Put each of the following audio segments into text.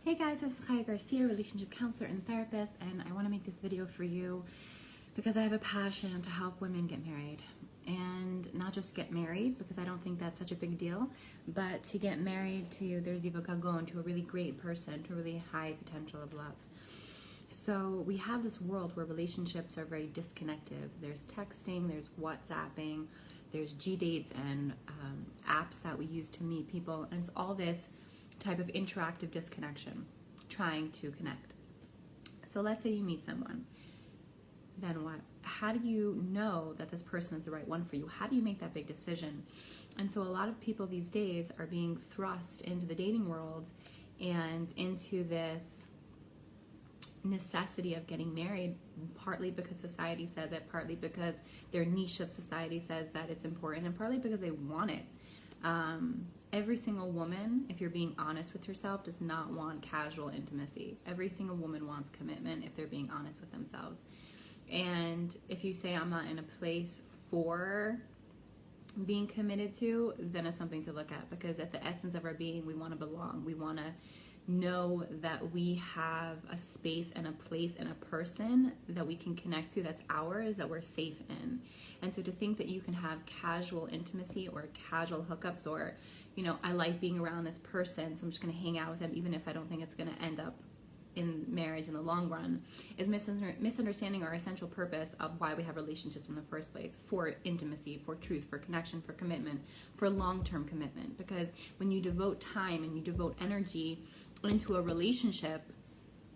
Hey guys, this is Chaya Garcia, relationship counselor and therapist, and I want to make this video for you because I have a passion to help women get married. And not just get married, because I don't think that's such a big deal, but to get married to their Ziva Kagon, to a really great person, to a really high potential of love. So we have this world where relationships are very disconnected. There's texting, there's WhatsApping, there's G-dates and apps that we use to meet people, and it's all this type of interactive disconnection, trying to connect. So let's say you meet someone, then what? How do you know that this person is the right one for you? How do you make that big decision? And so a lot of people these days are being thrust into the dating world and into this necessity of getting married, partly because society says it, partly because their niche of society says that it's important, and partly because they want it. Every single woman, if you're being honest with yourself, does not want casual intimacy. Every single woman wants commitment if they're being honest with themselves. And if you say I'm not in a place for being committed to, then it's something to look at, because at the essence of our being, we want to belong. We want to know that we have a space and a place and a person that we can connect to that's ours, that we're safe in. And so to think that you can have casual intimacy or casual hookups, or, you know, I like being around this person, so I'm just going to hang out with them even if I don't think it's going to end up in marriage in the long run, is misunderstanding our essential purpose of why we have relationships in the first place: for intimacy, for truth, for connection, for commitment, for long-term commitment. Because when you devote time and you devote energy into a relationship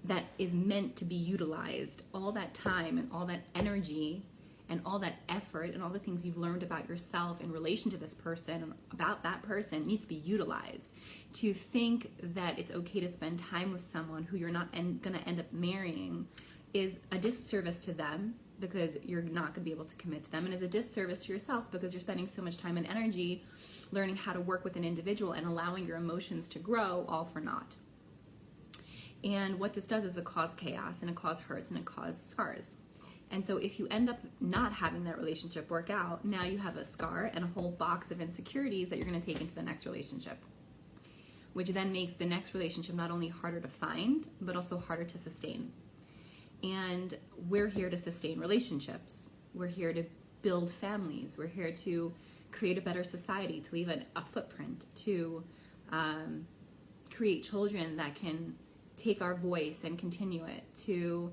that is meant to be utilized, all that time and all that energy and all that effort and all the things you've learned about yourself in relation to this person and about that person needs to be utilized. To think that it's okay to spend time with someone who you're not going to end up marrying is a disservice to them, because you're not going to be able to commit to them, and is a disservice to yourself because you're spending so much time and energy learning how to work with an individual and allowing your emotions to grow, all for naught. And what this does is it causes chaos, and it causes hurts, and it causes scars. And so if you end up not having that relationship work out, now you have a scar and a whole box of insecurities that you're going to take into the next relationship, which then makes the next relationship not only harder to find, but also harder to sustain. And we're here to sustain relationships. We're here to build families. We're here to create a better society, to leave a footprint, to create children that can take our voice and continue it, to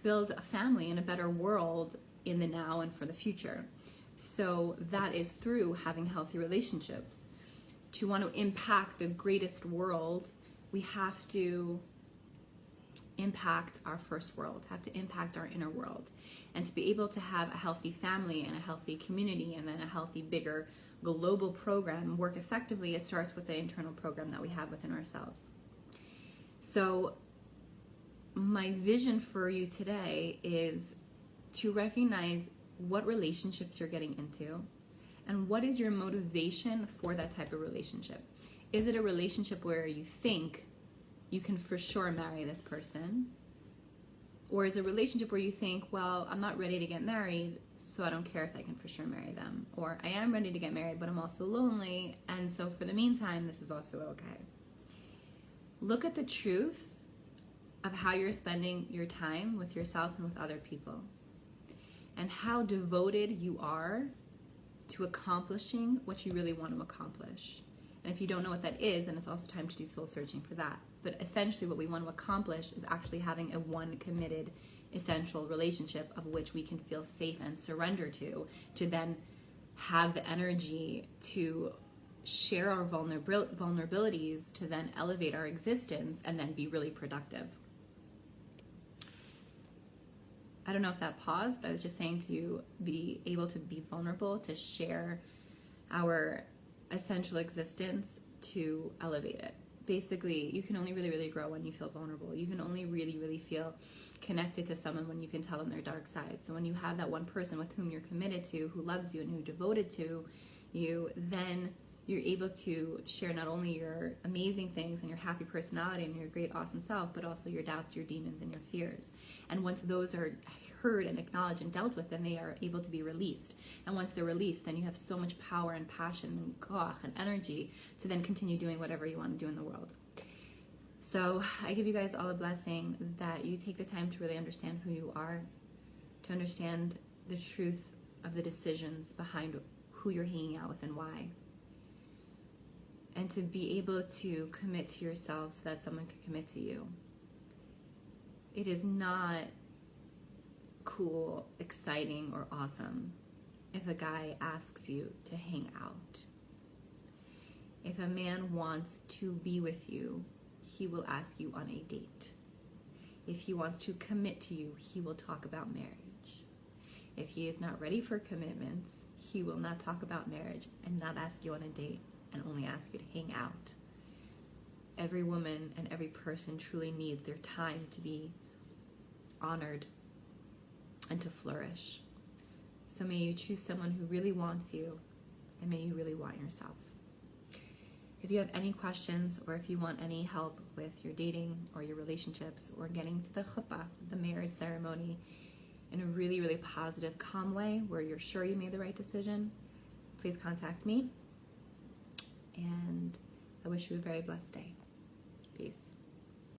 build a family in a better world in the now and for the future. So that is through having healthy relationships. To want to impact the greatest world, we have to impact our first world, have to impact our inner world. And to be able to have a healthy family and a healthy community and then a healthy, bigger global program work effectively, it starts with the internal program that we have within ourselves. So my vision for you today is to recognize what relationships you're getting into and what is your motivation for that type of relationship. Is it a relationship where you think you can for sure marry this person? Or is it a relationship where you think, well, I'm not ready to get married, so I don't care if I can for sure marry them? Or I am ready to get married, but I'm also lonely, and so for the meantime, this is also okay. Look at the truth of how you're spending your time with yourself and with other people, and how devoted you are to accomplishing what you really want to accomplish. And if you don't know what that is, then it's also time to do soul searching for that. But essentially what we want to accomplish is actually having a one committed, essential relationship of which we can feel safe and surrender to then have the energy to share our vulnerabilities, to then elevate our existence and then be really productive. I don't know if that paused, but I was just saying to be able to be vulnerable, to share our essential existence, to elevate it. Basically, you can only really grow when you feel vulnerable. You can only really feel connected to someone when you can tell them their dark side. So when you have that one person with whom you're committed to, who loves you and who's devoted to you, then you're able to share not only your amazing things and your happy personality and your great, awesome self, but also your doubts, your demons, and your fears. And once those are heard and acknowledged and dealt with, then they are able to be released. And once they're released, then you have so much power and passion and koach and energy to then continue doing whatever you want to do in the world. So I give you guys all a blessing that you take the time to really understand who you are, to understand the truth of the decisions behind who you're hanging out with and why, and to be able to commit to yourself so that someone can commit to you. It is not cool, exciting, or awesome if a guy asks you to hang out. If a man wants to be with you, he will ask you on a date. If he wants to commit to you, he will talk about marriage. If he is not ready for commitments, he will not talk about marriage and not ask you on a date and only ask you to hang out. Every woman and every person truly needs their time to be honored and to flourish. So may you choose someone who really wants you, and may you really want yourself. If you have any questions, or if you want any help with your dating or your relationships, or getting to the chuppah, the marriage ceremony, in a really, really positive, calm way where you're sure you made the right decision, please contact me. And I wish you a very blessed day. Peace.